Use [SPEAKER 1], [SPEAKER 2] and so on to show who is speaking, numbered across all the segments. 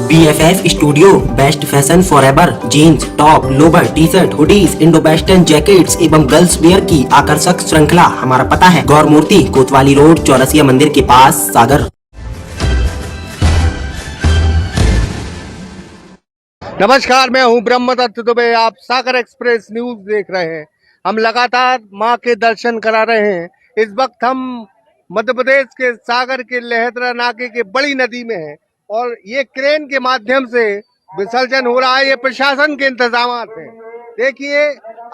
[SPEAKER 1] BFF studio best fashion forever jeans, top, lower, T shirt, hoodies, Indo western jackets एवं girls wear की आकर्षक श्रृंखला। हमारा पता है गौर मूर्ति, कोतवाली रोड, चौरसिया मंदिर के पास, सागर।
[SPEAKER 2] नमस्कार, मैं हूं ब्रह्मदत्त दुबे। आप सागर एक्सप्रेस न्यूज देख रहे हैं। हम लगातार मां के दर्शन करा रहे हैं। इस वक्त हम मध्य प्रदेश के सागर के लहदरा नाके के बड़ी नदी में हैं और ये क्रेन के माध्यम से विसर्जन हो रहा है। ये प्रशासन के इंतजामात हैं। देखिए,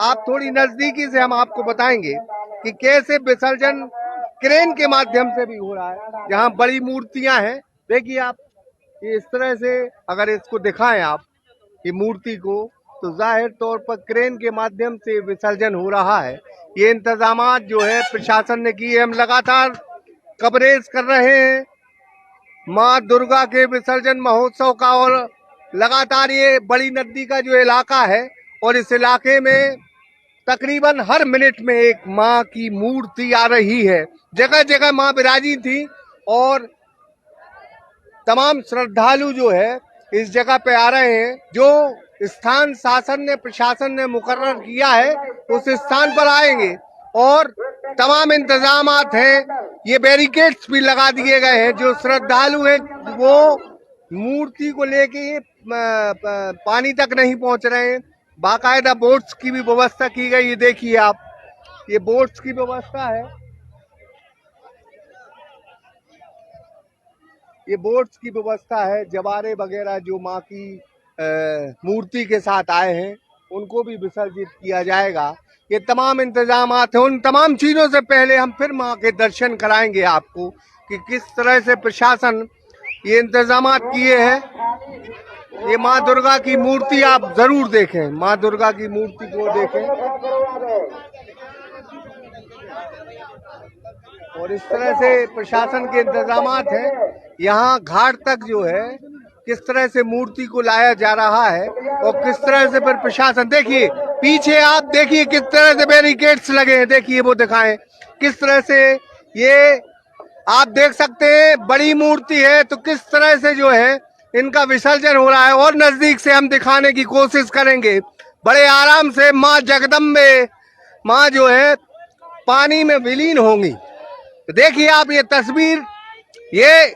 [SPEAKER 2] आप थोड़ी नजदीकी से हम आपको बताएंगे कि कैसे विसर्जन क्रेन के माध्यम से भी हो रहा है। जहाँ बड़ी मूर्तियां हैं, देखिए आप, ये इस तरह से अगर इसको दिखाएं आप ये मूर्ति को, तो जाहिर तौर पर क्रेन के माध्यम से विसर्जन हो रहा है। ये इंतजामात जो है प्रशासन ने किए। हम लगातार कवरेज कर रहे हैं माँ दुर्गा के विसर्जन महोत्सव का और लगातार ये बड़ी नदी का जो इलाका है और इस इलाके में तकरीबन हर मिनट में एक माँ की मूर्ति आ रही है। जगह जगह माँ विराजी थी और तमाम श्रद्धालु जो है इस जगह पे आ रहे हैं। जो स्थान शासन ने, प्रशासन ने मुकर्रर किया है उस स्थान पर आएंगे और तमाम इंतजामात हैं। ये बैरिकेड्स भी लगा दिए गए हैं। जो श्रद्धालु हैं वो मूर्ति को लेके पानी तक नहीं पहुंच रहे हैं। बाकायदा बोट्स की भी व्यवस्था की गई है। देखिए आप, ये बोट्स की व्यवस्था है। ये बोट्स की व्यवस्था है। जवारे वगैरह जो माँ की मूर्ति के साथ आए हैं उनको भी विसर्जित किया जाएगा। ये तमाम इंतजामात हैं। उन तमाम चीज़ों से पहले हम फिर माँ के दर्शन कराएंगे आपको कि किस तरह से प्रशासन ये इंतजामात किए हैं। ये माँ दुर्गा की मूर्ति आप जरूर देखें, माँ दुर्गा की मूर्ति को देखें और इस तरह से प्रशासन के इंतजामात हैं। यहाँ घाट तक जो है किस तरह से मूर्ति को लाया जा रहा है और किस तरह से फिर प्रशासन, देखिए पीछे आप देखिए किस तरह से बैरिकेड्स लगे हैं। देखिए वो दिखाएं किस तरह से, ये आप देख सकते हैं बड़ी मूर्ति है तो किस तरह से जो है इनका विसर्जन हो रहा है। और नजदीक से हम दिखाने की कोशिश करेंगे। बड़े आराम से माँ जगदम्बे, माँ जो है पानी में विलीन होंगी। तो देखिए आप ये तस्वीर, ये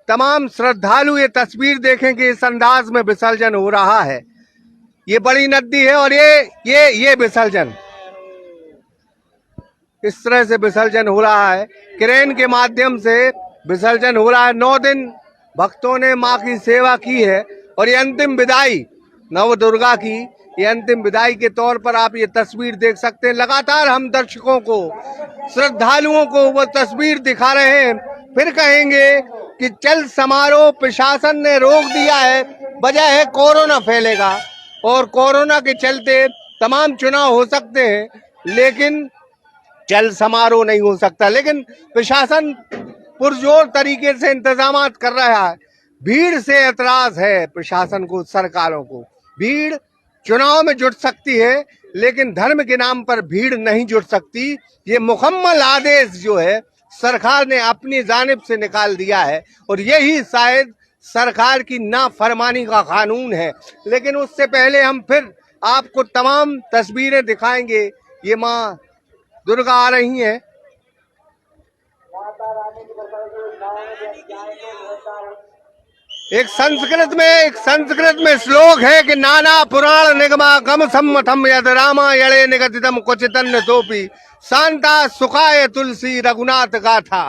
[SPEAKER 2] तमाम श्रद्धालु ये तस्वीर देखें कि इस अंदाज में विसर्जन हो रहा है। ये बड़ी नदी है और ये विसर्जन इस तरह से विसर्जन हो रहा है। क्रेन के माध्यम से विसर्जन हो रहा है। 9 दिन भक्तों ने माँ की सेवा की है और ये अंतिम विदाई नव दुर्गा की, ये अंतिम विदाई के तौर पर आप ये तस्वीर देख सकते हैं। लगातार हम दर्शकों को, श्रद्धालुओं को वो तस्वीर दिखा रहे हैं। फिर कहेंगे कि चल समारोह प्रशासन ने रोक दिया है, वजह है कोरोना फैलेगा और कोरोना के चलते तमाम चुनाव हो सकते हैं लेकिन चल समारोह नहीं हो सकता। लेकिन प्रशासन पुरजोर तरीके से इंतजामात कर रहा है। भीड़ से एतराज है प्रशासन को, सरकारों को। भीड़ चुनाव में जुट सकती है लेकिन धर्म के नाम पर भीड़ नहीं जुट सकती। ये मुकम्मल आदेश जो है सरकार ने अपनी जानिब से निकाल दिया है और यही शायद सरकार की नाफरमानी का कानून है। लेकिन उससे पहले हम फिर आपको तमाम तस्वीरें दिखाएंगे। ये माँ दुर्गा आ रही हैं। एक संस्कृत में श्लोक है कि नाना पुराण निगमा गम सम्मतम यद रामायणे निगदितम क्वचितन्य तोपि शांता सुखाय तुलसी रघुनाथ गाथा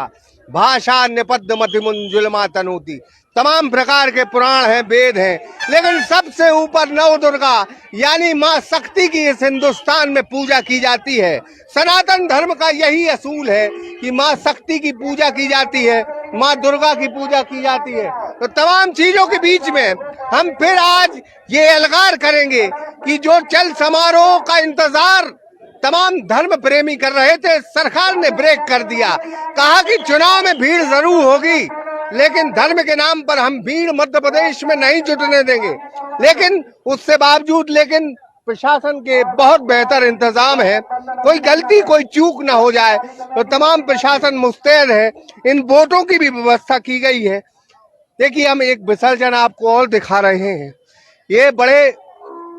[SPEAKER 2] भाषा निपद्द मति मुंजुलमा तनोती। तमाम प्रकार के पुराण हैं, वेद हैं, लेकिन सबसे ऊपर नव दुर्गा यानी माँ शक्ति की इस हिंदुस्तान में पूजा की जाती है। सनातन धर्म का यही असूल है कि माँ शक्ति की पूजा की जाती है, माँ दुर्गा की पूजा की जाती है। तो तमाम चीजों के बीच में हम फिर आज ये एलगार करेंगे कि जो चल समारोह का इंतजार तमाम धर्म प्रेमी कर रहे थे, सरकार ने ब्रेक कर दिया। कहा कि चुनाव में भीड़ जरूर होगी लेकिन धर्म के नाम पर हम भीड़ मध्य प्रदेश में नहीं जुटने देंगे। लेकिन उससे बावजूद लेकिन प्रशासन के बहुत बेहतर इंतजाम है, कोई गलती कोई चूक ना हो जाए तो तमाम प्रशासन मुस्तैद है। इन वोटों की भी व्यवस्था की गई है। देखिए हम एक विसर्जन आपको और दिखा रहे हैं। ये बड़े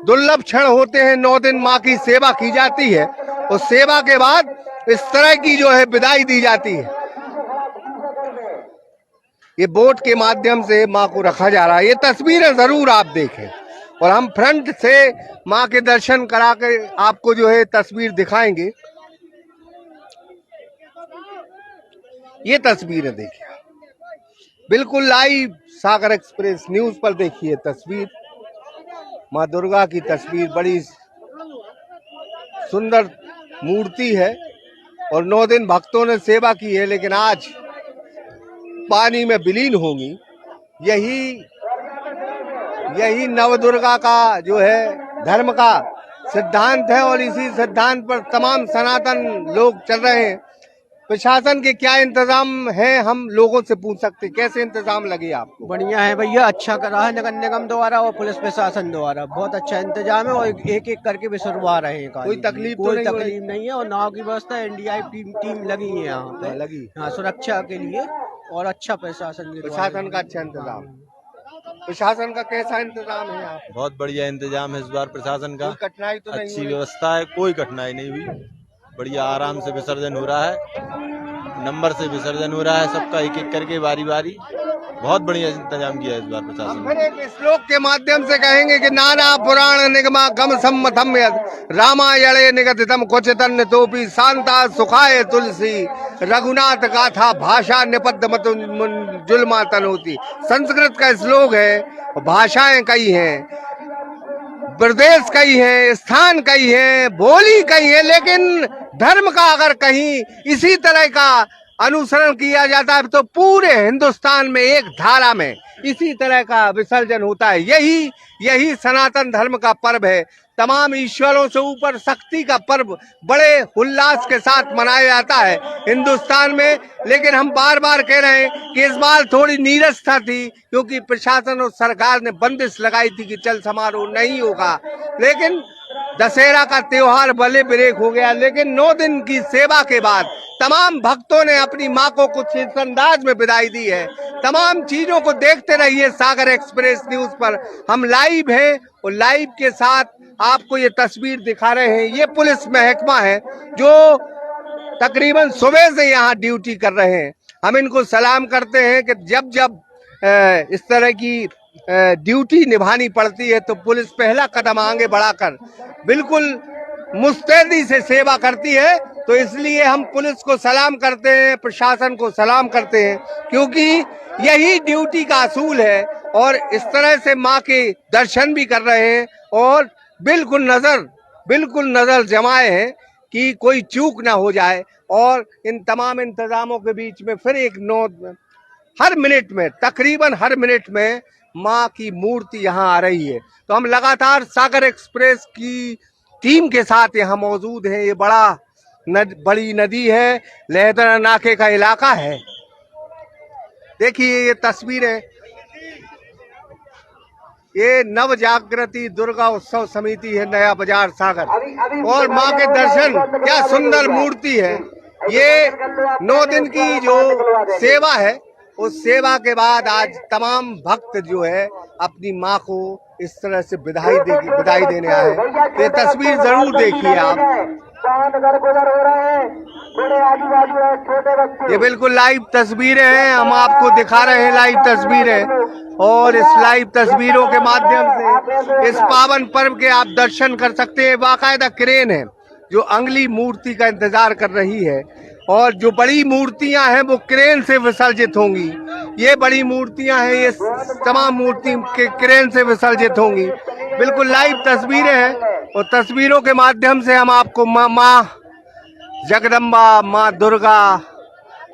[SPEAKER 2] दुर्लभ क्षण होते हैं, 9 दिन माँ की सेवा की जाती है और सेवा के बाद इस तरह की जो है विदाई दी जाती है। ये बोट के माध्यम से माँ को रखा जा रहा है। ये तस्वीरें जरूर आप देखें और हम फ्रंट से माँ के दर्शन करा के आपको जो है तस्वीर दिखाएंगे। ये तस्वीरें देखिए, बिल्कुल लाइव सागर एक्सप्रेस न्यूज पर देखिए तस्वीर। माँ दुर्गा की तस्वीर, बड़ी सुंदर मूर्ति है और 9 दिन भक्तों ने सेवा की है, लेकिन आज पानी में विलीन होंगी। यही नवदुर्गा का जो है धर्म का सिद्धांत है और इसी सिद्धांत पर तमाम सनातन लोग चल रहे हैं। प्रशासन के क्या इंतजाम है, हम लोगों से पूछ सकते, कैसे इंतजाम लगे आपको?
[SPEAKER 3] बढ़िया है भैया, अच्छा कर रहा है नगर निगम द्वारा और पुलिस प्रशासन द्वारा। बहुत अच्छा इंतजाम है और एक एक करके विसरवा रहे हैं।
[SPEAKER 2] कोई तकलीफ
[SPEAKER 3] कोई तकलीफ नहीं है और नाव की व्यवस्था एनडीआई टीम लगी है यहाँ पे,
[SPEAKER 2] लगी
[SPEAKER 3] हाँ, सुरक्षा के लिए। और अच्छा प्रशासन
[SPEAKER 2] का अच्छा इंतजाम। प्रशासन का कैसा इंतजाम है यहाँ?
[SPEAKER 4] बहुत बढ़िया इंतजाम है इस बार प्रशासन का।
[SPEAKER 2] कोई कठिनाई तो नहीं?
[SPEAKER 4] अच्छी व्यवस्था है, कोई कठिनाई नहीं हुई। बढ़िया आराम से विसर्जन हो रहा है, नंबर से विसर्जन हो रहा है सबका, एक एक करके बारी बारी। बहुत बढ़िया इंतजाम किया है इस बार प्रशासन
[SPEAKER 2] फिर
[SPEAKER 4] ने।
[SPEAKER 2] एक श्लोक के माध्यम से कहेंगे कि नाना पुराण निगमा गम सम्मतम रामायणे निगदितम क्वचितन्य तोपी शांता सुखाय तुलसी रघुनाथ गाथा भाषा निपद्य मत जुल्मा तनोती। संस्कृत का श्लोक है, भाषाएं कई हैं, प्रदेश कई है, स्थान कई है, बोली कई है, लेकिन धर्म का अगर कहीं इसी तरह का अनुसरण किया जाता है तो पूरे हिंदुस्तान में एक धारा में इसी तरह का विसर्जन होता है। यही सनातन धर्म का पर्व है। तमाम ईश्वरों से ऊपर शक्ति का पर्व बड़े उल्लास के साथ मनाया जाता है हिंदुस्तान में। लेकिन हम बार बार कह रहे हैं कि इस बार थोड़ी नीरसता थी, क्योंकि प्रशासन और सरकार ने बंदिश लगाई थी कि चल समारोह नहीं होगा। लेकिन दशहरा का त्योहार भले ब्रेक हो गया, लेकिन 9 दिन की सेवा के बाद तमाम भक्तों ने अपनी मां को कुछ इस अंदाज में विदाई दी है। तमाम चीजों को देखते रहिए सागर एक्सप्रेस न्यूज पर। हम लाइव हैं और लाइव के साथ आपको ये तस्वीर दिखा रहे हैं। ये पुलिस महकमा है जो तकरीबन सुबह से यहाँ ड्यूटी कर रहे हैं। हम इनको सलाम करते हैं कि जब जब इस तरह की ड्यूटी निभानी पड़ती है तो पुलिस पहला कदम आगे बढ़ाकर बिल्कुल मुस्तैदी से सेवा करती है। तो इसलिए हम पुलिस को सलाम करते हैं, प्रशासन को सलाम करते हैं, क्योंकि यही ड्यूटी का असूल है। और इस तरह से माँ के दर्शन भी कर रहे हैं और बिल्कुल नजर जमाए हैं कि कोई चूक ना हो जाए। और इन तमाम इंतजामों के बीच में फिर एक हर मिनट में, तकरीबन हर मिनट में माँ की मूर्ति यहाँ आ रही है। तो हम लगातार सागर एक्सप्रेस की टीम के साथ यहाँ मौजूद हैं। ये बड़ी नदी है, लहदरा नाके का इलाका है। देखिए ये तस्वीरें, ये नव जागृति दुर्गा उत्सव समिति है नया बाजार सागर, और माँ के दर्शन, क्या सुंदर मूर्ति है। ये 9 दिन की जो सेवा है, उस सेवा के बाद आज तमाम भक्त जो है अपनी माँ को इस तरह से विदाई देने आए। ये तस्वीर जरूर देखिए आप। ये बिल्कुल लाइव तस्वीरें हैं, हम आपको दिखा रहे हैं लाइव तस्वीरें। और इस लाइव तस्वीरों के माध्यम से इस पावन पर्व के आप दर्शन कर सकते हैं। बाकायदा क्रेन है जो अगली मूर्ति का इंतजार कर रही है, और जो बड़ी मूर्तियां हैं वो क्रेन से विसर्जित होंगी। ये बड़ी मूर्तियां हैं, ये तमाम मूर्ति के क्रेन से विसर्जित होंगी। बिल्कुल लाइव तस्वीरें हैं और तस्वीरों के माध्यम से हम आपको माँ जगदम्बा, माँ दुर्गा,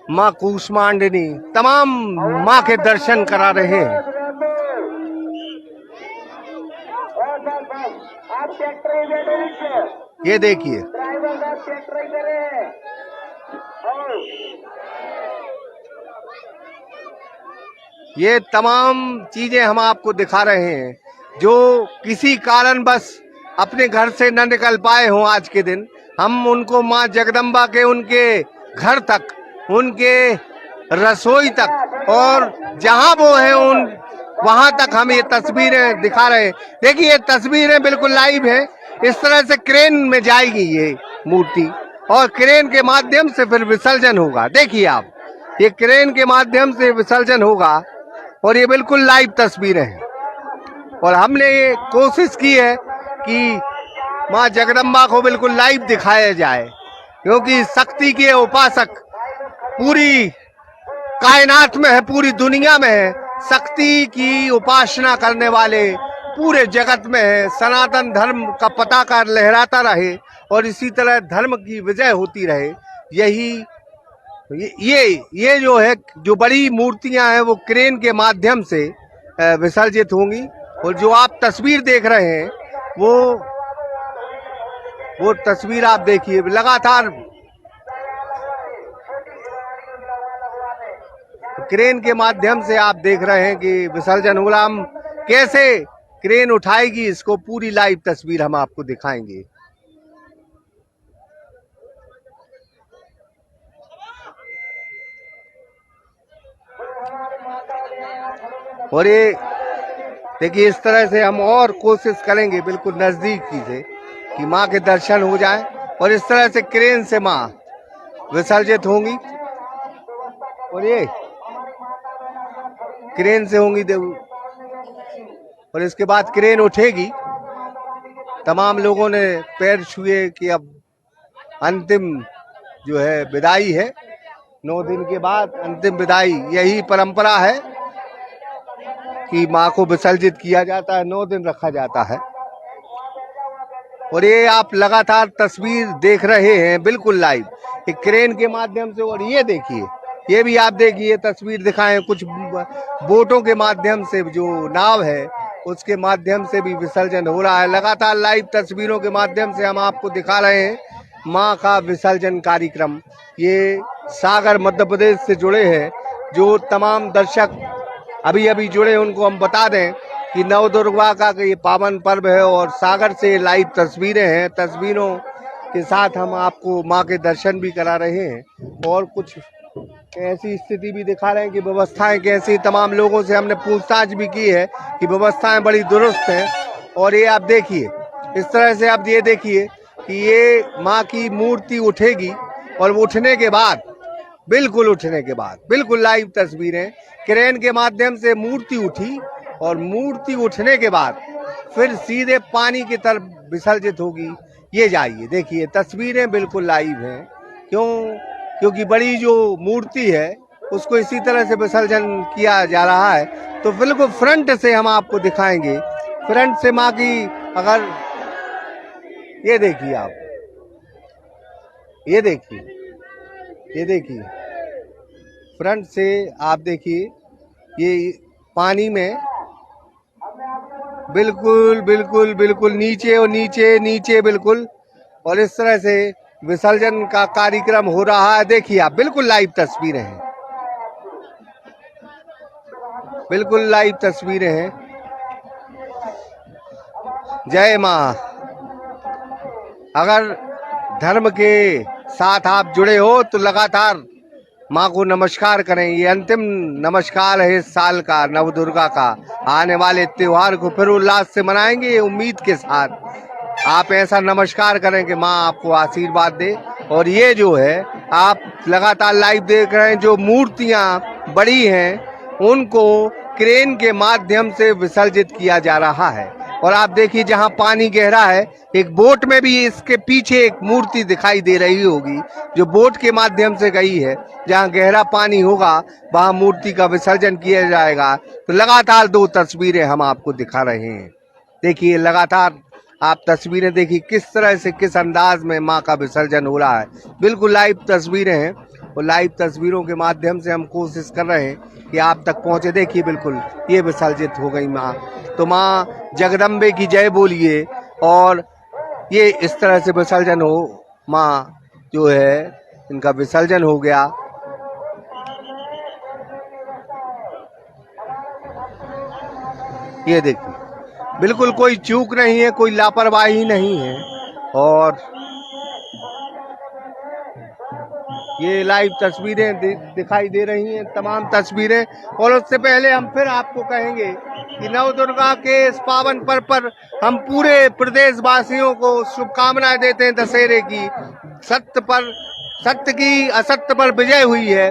[SPEAKER 2] माँ कूष्मांडिनी, तमाम माँ के दर्शन करा रहे हैं। ये देखिए, ये तमाम चीजें हम आपको दिखा रहे हैं जो किसी कारण बस अपने घर से न निकल पाए हों आज के दिन। हम उनको माँ जगदम्बा के उनके घर तक, उनके रसोई तक और जहां वो है उन वहां तक हम ये तस्वीरें दिखा रहे हैं। देखिए ये तस्वीरें बिल्कुल लाइव है। इस तरह से क्रेन में जाएगी ये मूर्ति और क्रेन के माध्यम से फिर विसर्जन होगा। देखिए आप, ये क्रेन के माध्यम से विसर्जन होगा और ये बिल्कुल लाइव तस्वीरें हैं। और हमने ये कोशिश की है कि माँ जगदम्बा को बिल्कुल लाइव दिखाया जाए, क्योंकि शक्ति के उपासक पूरी कायनात में है, पूरी दुनिया में है। शक्ति की उपासना करने वाले पूरे जगत में है। सनातन धर्म का पताका लहराता रहे और इसी तरह धर्म की विजय होती रहे। यही ये जो है, जो बड़ी मूर्तियां हैं वो क्रेन के माध्यम से विसर्जित होंगी। और जो आप तस्वीर देख रहे हैं वो तस्वीर आप देखिए, लगातार क्रेन के माध्यम से आप देख रहे हैं कि विसर्जन हो रहा। हम कैसे क्रेन उठाएगी इसको पूरी लाइव तस्वीर हम आपको दिखाएंगे। और ये देखिए इस तरह से हम और कोशिश करेंगे बिल्कुल नजदीकी से कि माँ के दर्शन हो जाए। और इस तरह से क्रेन से माँ विसर्जित होंगी और ये क्रेन से होंगी और इसके बाद क्रेन उठेगी। तमाम लोगों ने पैर छुए कि अब अंतिम जो है विदाई है, 9 दिन के बाद अंतिम विदाई। यही परंपरा है कि माँ को विसर्जित किया जाता है, 9 दिन रखा जाता है। और ये आप लगातार तस्वीर देख रहे हैं बिल्कुल लाइव, एक क्रेन के माध्यम से। और ये देखिए, ये भी आप देखिए तस्वीर दिखाएं, कुछ बोटों के माध्यम से, जो नाव है उसके माध्यम से भी विसर्जन हो रहा है। लगातार लाइव तस्वीरों के माध्यम से हम आपको दिखा रहे हैं माँ का विसर्जन कार्यक्रम। ये सागर मध्य प्रदेश से जुड़े हैं जो तमाम दर्शक अभी जुड़े, उनको हम बता दें कि नवदुर्गा का ये पावन पर्व है और सागर से लाइव तस्वीरें हैं। तस्वीरों के साथ हम आपको माँ के दर्शन भी करा रहे हैं और कुछ ऐसी स्थिति भी दिखा रहे हैं कि व्यवस्थाएं कैसी। तमाम लोगों से हमने पूछताछ भी की है कि व्यवस्थाएं बड़ी दुरुस्त हैं। और ये आप देखिए, इस तरह से आप ये देखिए कि ये माँ की मूर्ति उठेगी और उठने के बाद बिल्कुल लाइव तस्वीरें, क्रेन के माध्यम से मूर्ति उठी और मूर्ति उठने के बाद फिर सीधे पानी की तरफ विसर्जित होगी। ये जाइए देखिए, तस्वीरें बिल्कुल लाइव हैं। क्योंकि बड़ी जो मूर्ति है उसको इसी तरह से विसर्जन किया जा रहा है। तो बिल्कुल फ्रंट से हम आपको दिखाएंगे, फ्रंट से माँ की, अगर ये देखिए आप, ये देखिए फ्रंट से आप देखिए, ये पानी में बिल्कुल नीचे और नीचे बिल्कुल। और इस तरह से विसर्जन का कार्यक्रम हो रहा है। देखिए आप, बिल्कुल लाइव तस्वीरें हैं, बिल्कुल लाइव तस्वीरें हैं। जय माँ। अगर धर्म के साथ आप जुड़े हो तो लगातार माँ को नमस्कार करें। ये अंतिम नमस्कार है इस साल का, नवदुर्गा का। आने वाले त्योहार को फिर उल्लास से मनाएंगे, उम्मीद के साथ। आप ऐसा नमस्कार करें कि माँ आपको आशीर्वाद दे। और ये जो है आप लगातार लाइव देख रहे हैं, जो मूर्तियाँ बड़ी हैं उनको क्रेन के माध्यम से विसर्जित किया जा रहा है। और आप देखिए जहां पानी गहरा है, एक बोट में भी इसके पीछे एक मूर्ति दिखाई दे रही होगी जो बोट के माध्यम से गई है। जहां गहरा पानी होगा वहां मूर्ति का विसर्जन किया जाएगा। तो लगातार 2 तस्वीरें हम आपको दिखा रहे हैं। देखिए लगातार आप तस्वीरें देखिए किस तरह से, किस अंदाज में माँ का विसर्जन हो रहा है। बिल्कुल लाइव तस्वीरें हैं और लाइव तस्वीरों के माध्यम से हम कोशिश कर रहे हैं कि आप तक पहुंचे। देखिए बिल्कुल ये विसर्जित हो गई माँ। तो माँ जगदम्बे की जय बोलिए। और ये इस तरह से विसर्जन हो, माँ जो है इनका विसर्जन हो गया। ये देखिए बिल्कुल कोई चूक नहीं है, कोई लापरवाही नहीं है। और ये लाइव तस्वीरें दिखाई दे रही हैं, तमाम तस्वीरें। और उससे पहले हम फिर आपको कहेंगे कि नव दुर्गा के इस पावन पर्व पर हम पूरे प्रदेशवासियों को शुभकामनाएं देते हैं दशहरे की। सत्य की असत्य पर विजय हुई है।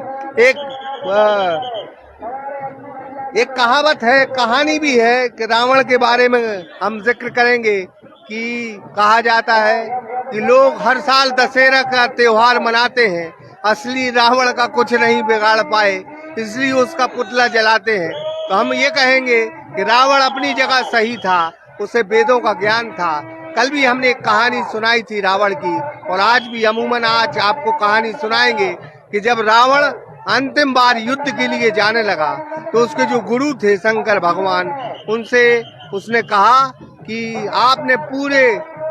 [SPEAKER 2] एक कहावत है, कहानी भी है कि रावण के बारे में हम जिक्र करेंगे कि कहा जाता है कि लोग हर साल दशहरा का त्योहार मनाते हैं, असली रावण का कुछ नहीं बिगाड़ पाए, इसलिए उसका पुतला जलाते हैं। तो हम ये कहेंगे कि रावण अपनी जगह सही था, उसे वेदों का ज्ञान था। कल भी हमने एक कहानी सुनाई थी रावण की, और आज भी अमूमन आज आपको कहानी सुनाएंगे कि जब रावण अंतिम बार युद्ध के लिए जाने लगा तो उसके जो गुरु थे शंकर भगवान, उनसे उसने कहा कि आपने पूरे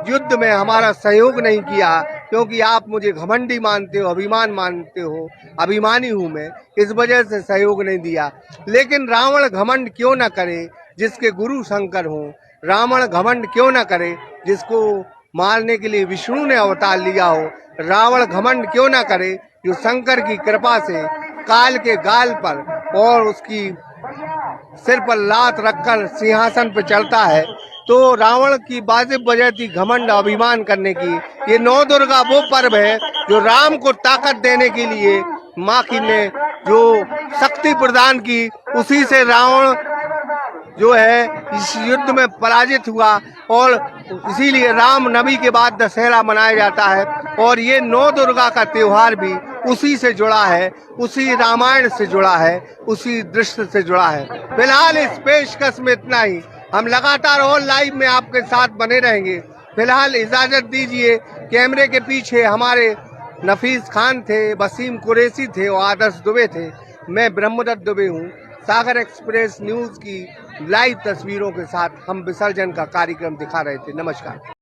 [SPEAKER 2] युद्ध में हमारा सहयोग नहीं किया, क्योंकि आप मुझे घमंडी मानते हो, अभिमान मानते हो, अभिमानी हूं मैं, इस वजह से सहयोग नहीं दिया। लेकिन रावण घमंड क्यों न करे जिसके गुरु शंकर हों, रावण घमंड क्यों न करे जिसको मारने के लिए विष्णु ने अवतार लिया हो, रावण घमंड क्यों न करे जो शंकर की कृपा से काल के गाल पर और उसकी सिर पर लात रखकर सिंहासन पर चढ़ता है। तो रावण की वाजिब वजह थी घमंड अभिमान करने की। ये नौ दुर्गा वो पर्व है जो राम को ताकत देने के लिए माँ की ने जो शक्ति प्रदान की, उसी से रावण जो है इस युद्ध में पराजित हुआ, और इसीलिए राम नवमी के बाद दशहरा मनाया जाता है। और ये नौ दुर्गा का त्योहार भी उसी से जुड़ा है, उसी रामायण से जुड़ा है, उसी दृश्य से जुड़ा है। फिलहाल इस पेशकश में इतना ही। हम लगातार और लाइव में आपके साथ बने रहेंगे। फिलहाल इजाजत दीजिए। कैमरे के पीछे हमारे नफीस खान थे, वसीम कुरैशी थे और आदर्श दुबे थे। मैं ब्रह्मदत्त दुबे हूँ। सागर एक्सप्रेस न्यूज की लाइव तस्वीरों के साथ हम विसर्जन का कार्यक्रम दिखा रहे थे। नमस्कार।